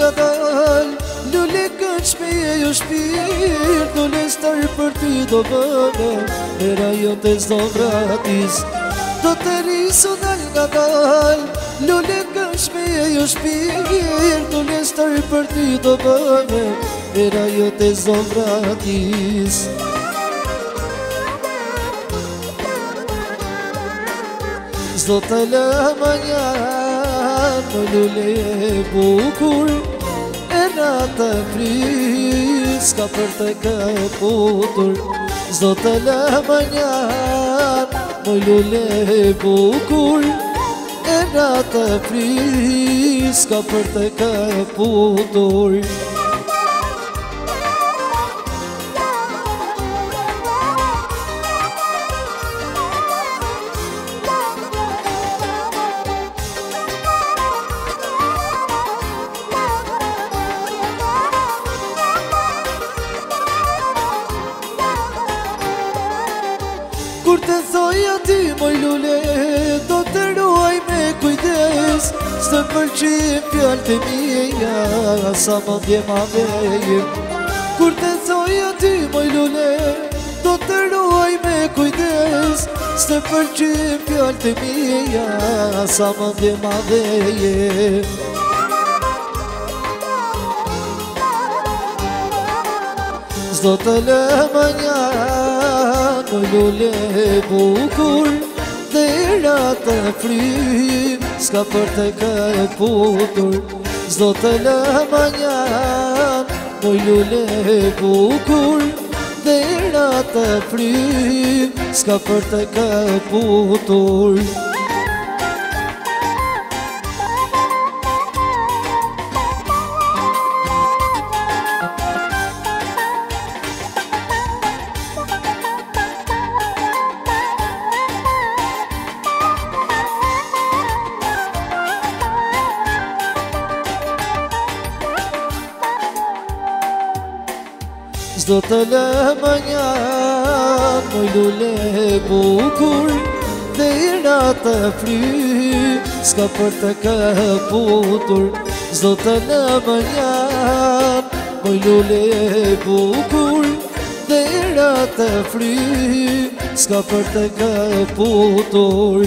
nga dal Lule këtë shpeje jo shpirt Dole starë për ty do bëne Era jo të zdo vratis Do të risu dal nga dal Lule këtë shpeje jo shpirt Dole starë për ty do bëne Era jo të zdo vratis Zdo të lëma njanë Më lule e bukur E nata fris Ka për të këputur Zdo të lëma njanë Më lule e bukur E nata fris Ka për të këputur Kur të thoj ati moj lule Do të ruaj me kujdes Së përqim fjallë të mija Sa më ndje ma vejim Kur të thoj ati moj lule Do të ruaj me kujdes Së përqim fjallë të mija Sa më ndje ma vejim Zdo të lëma njanë Më lule e bukur Dhe ratë frim Ska për të këputur Zdo të lëma njanë Më lule e bukur Dhe ratë frim Ska për të këputur Zdo të lëma njanë Moj lule e bukur Dhe i ratë frim Ska për të këputur Zdo të lëma njanë Moj lule e bukur Dhe i ratë frim Ska për të këputur